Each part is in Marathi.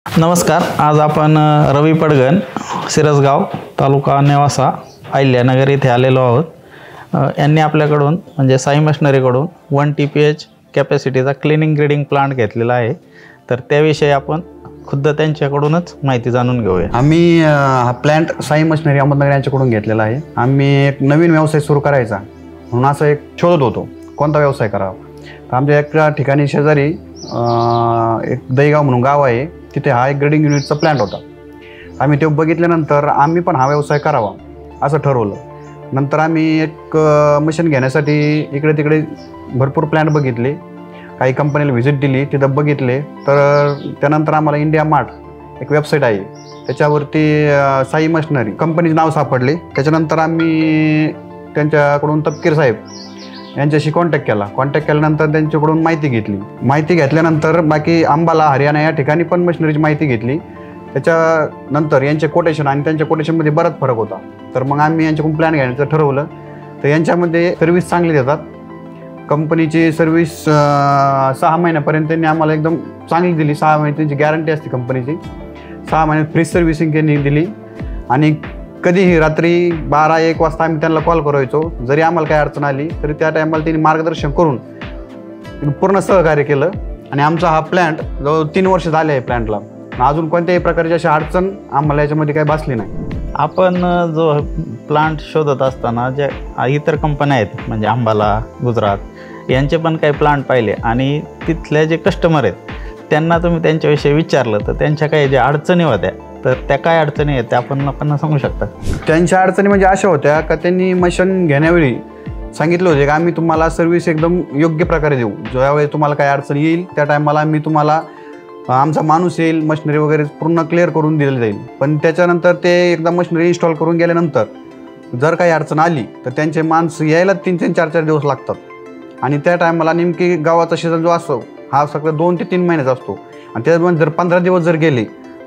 नमस्कार. आज आपण रवी पडगण, सिरसगाव, तालुका नेवासा, अहिल्यानगर येथे आलेलो आहोत. यांनी आपल्याकडून म्हणजे साई मशिनरीकडून 1 TPH कॅपॅसिटीचा क्लिनिंग ग्रेडिंग प्लांट घेतलेला आहे. तर त्याविषयी आपण खुद्द त्यांच्याकडूनच माहिती जाणून घेऊया. आम्ही हा प्लांट साई मशिनरी अहमदनगर यांच्याकडून घेतलेला आहे. आम्ही एक नवीन व्यवसाय सुरू करायचा म्हणून असं एक शोधत होतो कोणता व्यवसाय करावा. तर आमच्या एका ठिकाणी शेजारी एक दहीगाव म्हणून गाव आहे, तिथे हा एक ग्रेडिंग युनिटचा प्लांट होता. आम्ही ते बघितल्यानंतर आम्ही पण हा व्यवसाय करावा असं ठरवलं. नंतर आम्ही एक मशीन घेण्यासाठी इकडे तिकडे भरपूर प्लांट बघितले, काही कंपनीला व्हिजिट दिली, तिथं बघितले. तर त्यानंतर आम्हाला इंडिया मार्ट एक वेबसाईट आहे, त्याच्यावरती साई मशिनरी कंपनीचं नाव सापडले. त्याच्यानंतर आम्ही त्यांच्याकडून तपकीर साहेब यांच्याशी कॉन्टॅक्ट केल्यानंतर त्यांच्याकडून माहिती घेतल्यानंतर बाकी अंबाला, हरियाणा या ठिकाणी पण मशिनरीची माहिती घेतली. त्याच्यानंतर यांचे कोटेशन आणि त्यांच्या कोटेशनमध्ये बराच फरक होता. तर मग आम्ही यांच्याकडून प्लॅन घ्यायचं ठरवलं. तर यांच्यामध्ये सर्व्हिस चांगली देतात. कंपनीची सर्व्हिस 6 महिन्यापर्यंत त्यांनी आम्हाला एकदम चांगली दिली. 6 महिन्याची गॅरंटी असते कंपनीची. 6 महिन्यात फ्री सर्व्हिसिंग त्यांनी दिली. आणि कधीही रात्री 12-1 वाजता आम्ही त्यांना कॉल करायचो, जरी आम्हाला काही अडचण आली तरी त्या टायमाला त्यांनी मार्गदर्शन करून पूर्ण सहकार्य केलं. आणि आमचा हा प्लॅन्ट जवळ 3 वर्ष झाले आहे प्लॅन्टला. अजून कोणत्याही प्रकारची अशी अडचण आम्हाला याच्यामध्ये काही बसली नाही. आपण जो प्लांट शोधत असताना ज्या इतर कंपन्या आहेत म्हणजे अंबाला, गुजरात यांचे पण काही प्लांट पाहिले आणि तिथले जे कस्टमर आहेत त्यांना तुम्ही त्यांच्याविषयी विचारलं तर त्यांच्या काही ज्या अडचणी होत्या तर त्या काय अडचणी आहेत त्या आपण लोकांना सांगू शकता? त्यांच्या अडचणी म्हणजे अशा होत्या का त्यांनी मशीन घेण्यावेळी सांगितलं होते की आम्ही तुम्हाला सर्व्हिस एकदम योग्य प्रकारे देऊ. ज्यावेळी तुम्हाला काही अडचण येईल त्या टायमाला मी तुम्हाला आमचा माणूस येईल, मशिनरी वगैरे पूर्ण क्लिअर करून दिली जाईल. पण त्याच्यानंतर ते एकदा मशिनरी इन्स्टॉल करून गेल्यानंतर जर काही अडचण आली तर त्यांचे माणसं यायला 3-3, 4-4 दिवस लागतात. आणि त्या टायमाला नेमकी गावाचा सीझन जो असतो हा सगळं 2 ते 3 महिन्याचा असतो. आणि त्याच्यामध्ये जर 15 दिवस जर गेले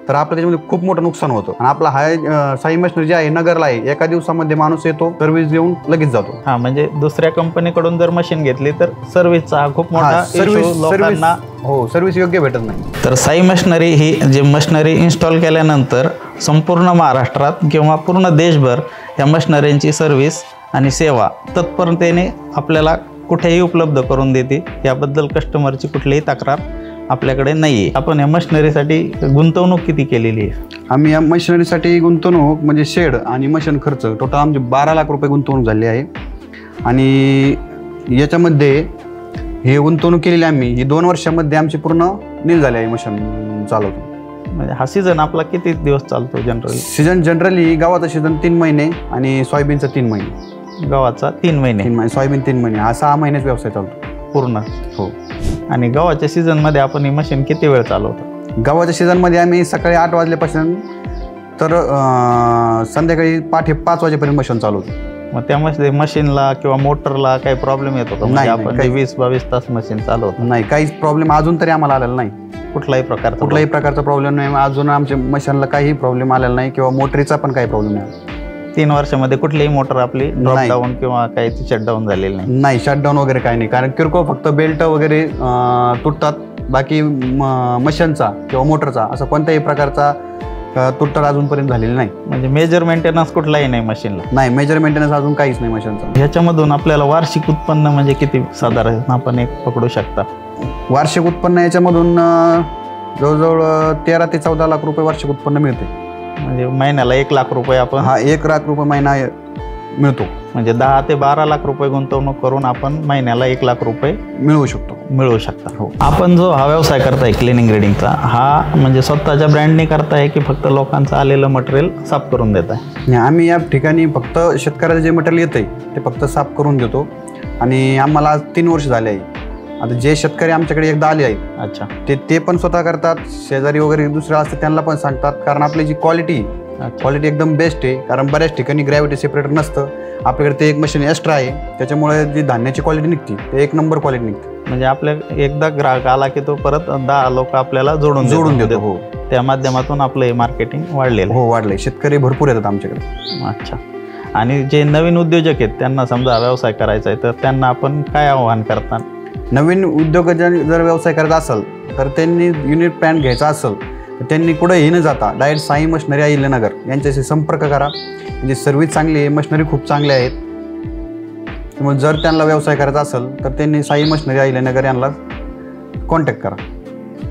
तर आपलं त्याच्यामध्ये खूप मोठं नुकसान होतं. आणि आपला हा साई मशिनरी जे आहे नगरला आहे, एका दिवसामध्ये माणूस येतो, सर्व्हिस देऊन लगेच जातो. हां, म्हणजे दुसऱ्या कंपनीकडून जर मशीन घेतली तर सर्व्हिसचा खूप मोठा लोकांना सर्व्हिस योग्य भेटत नाही. तर साई मशिनरी ही जे मशिनरी इन्स्टॉल केल्यानंतर संपूर्ण महाराष्ट्रात किंवा पूर्ण देशभर या मशिनरींची सर्व्हिस आणि सेवा तत्परतेने आपल्याला कुठेही उपलब्ध करून देते. याबद्दल कस्टमरची कुठलीही तक्रार आपल्याकडे नाही आहे. आपण या मशिनरीसाठी गुंतवणूक किती केलेली आहे? आम्ही या मशिनरीसाठी गुंतवणूक म्हणजे शेड आणि मशीन खर्च टोटल आमचे 12 लाख रुपये गुंतवणूक झाली आहे. आणि याच्यामध्ये हे गुंतवणूक केलेली आम्ही ही 2 वर्षामध्ये आमची पूर्ण नील झाली आहे. मशीन चालवतो म्हणजे हा सीझन आपला किती दिवस चालतो जनरली? जनरली गावाचा सीझन 3 महिने आणि सोयाबीनचा 3 महिने. गव्हाचा 3 महिने, सोयाबीन 3 महिने, हा 6 महिन्याचा व्यवसाय चालतो पूर्ण. हो. आणि गव्हाच्या सीझनमध्ये आपण ही मशीन किती वेळ चालवतो? गव्हाच्या सीझनमध्ये आम्ही सकाळी 8 वाजल्यापासून तर संध्याकाळी पाठे 5 वाजेपर्यंत मशीन चालवतो. मग त्यामध्ये मशीनला किंवा मोटरला काही प्रॉब्लेम येतो का? म्हणजे आपण 20-22 तास मशीन चालवतो? नाही, काहीच प्रॉब्लेम अजून तरी आम्हाला आलेला नाही. कुठलाही प्रकारचा प्रॉब्लेम नाही. अजून आमच्या मशीनला काही प्रॉब्लेम आलेला नाही किंवा मोटरीचा पण काही प्रॉब्लेम नाही. 3 वर्षामध्ये कुठलीही मोटर आपली ड्रॉपडाऊन किंवा काही शटडाऊन झालेली नाही? नाही, शटडाऊन वगैरे काही नाही. कारण किरकोळ फक्त बेल्ट वगैरे तुटतात. बाकी मशीनचा किंवा मोटरचा असा कोणत्याही प्रकारचा तुटतात अजूनपर्यंत झालेली नाही. म्हणजे मेजर मेंटेनन्स कुठलाही नाही मशीनला? नाही, मेजर मेंटेनन्स अजून काहीच नाही मशीनचा. ह्याच्यामधून आपल्याला वार्षिक उत्पन्न म्हणजे किती साधारण आपण एक पकडू शकता? वार्षिक उत्पन्न याच्यामधून जवळजवळ 13 ते 14 लाख रुपये वार्षिक उत्पन्न मिळते. म्हणजे महिन्याला 1 लाख रुपये आपण? हा, 1 लाख रुपये महिना मिळतो. म्हणजे 10 ते 12 लाख रुपये गुंतवणूक करून आपण महिन्याला 1 लाख रुपये मिळवू शकता. हो. आपण जो हा व्यवसाय करताय क्लिनिंग ग्रेडिंगचा, हा म्हणजे स्वतःच्या ब्रँडने करताय की फक्त लोकांचं आलेलं मटेरियल साफ करून देत आहे? आम्ही या ठिकाणी फक्त शेतकऱ्याचं जे मटेरियल येतं आहे ते फक्त साफ करून देतो. आणि आम्हाला आज 3 वर्ष झाले आहे. आता जे शेतकरी आमच्याकडे एकदा आले आहेत, अच्छा, ते पण स्वतः करतात. शेजारी वगैरे दुसरे असते त्यांना पण सांगतात. कारण आपली जी क्वालिटी एकदम बेस्ट आहे. कारण बऱ्याच ठिकाणी ग्रॅव्हिटी सेपरेटर नसतं. आपल्याकडे ते एक मशीन एक्स्ट्रा आहे, त्याच्यामुळे जी धान्याची क्वालिटी निघते ते 1 नंबर क्वालिटी निघते. म्हणजे आपल्या एकदा ग्राहक आला की तो परत 10 लोक आपल्याला जोडून देतो. हो, त्या माध्यमातून आपलं हे मार्केटिंग वाढलेलं? हो, वाढलंय. शेतकरी भरपूर येतात आमच्याकडे. अच्छा. आणि जे नवीन उद्योजक आहेत त्यांना समजा व्यवसाय करायचा आहे तर त्यांना आपण काय आव्हान करतात? नवीन उद्योगाचा जर व्यवसाय करायचा असेल तर त्यांनी युनिट प्लॅन घ्यायचा असेल तर त्यांनी कुठेही न जाता डायरेक्ट साई मशिनरी अहिल्यानगर यांच्याशी संपर्क करा. म्हणजे सर्व्हिस चांगली आहे, मशिनरी खूप चांगल्या आहेत. त्यामुळे जर त्यांना व्यवसाय करायचा असेल तर त्यांनी साई मशिनरी अहिल्यानगर यांना कॉन्टॅक्ट करा.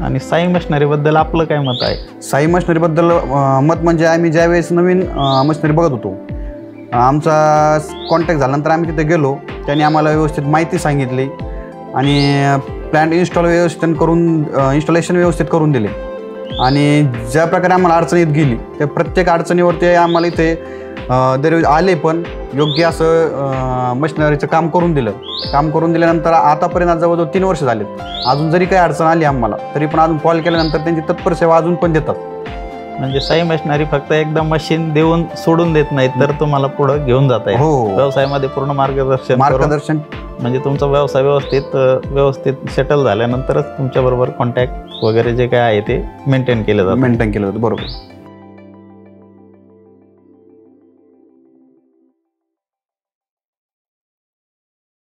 आणि साई मशिनरीबद्दल आपलं काय मत आहे? साई मशिनरीबद्दल मत म्हणजे आम्ही ज्यावेळेस नवीन मशिनरी बघत होतो, आमचा कॉन्टॅक्ट झाल्यानंतर आम्ही तिथे गेलो. त्यांनी आम्हाला व्यवस्थित माहिती सांगितली आणि प्लॅन्ट इन्स्टॉलेशन व्यवस्थित करून दिले. आणि ज्या प्रकारे आम्हाला अडचणीत गेली त्या प्रत्येक अडचणीवरती आम्हाला इथे आले पण योग्य असं मशिनरीचं काम करून दिलं. काम करून दिल्यानंतर आतापर्यंत जवळजवळ 3 वर्ष झालेत. अजून जरी काही अडचण आली आम्हाला तरी पण अजून कॉल केल्यानंतर त्यांची तत्पर सेवा अजून पण देतात. म्हणजे साई मशिनरी फक्त एकदा मशीन देऊन सोडून देत नाहीत, तर तुम्हाला पुढे घेऊन जात आहे. हो. व्यवसायामध्ये पूर्ण मार्गदर्शन म्हणजे तुमचा व्यवसाय व्यवस्थित सेटल झाल्यानंतरच तुमच्याबरोबर कॉन्टॅक्ट वगैरे जे काय आहे ते मेंटेन केलं जातं. बरोबर.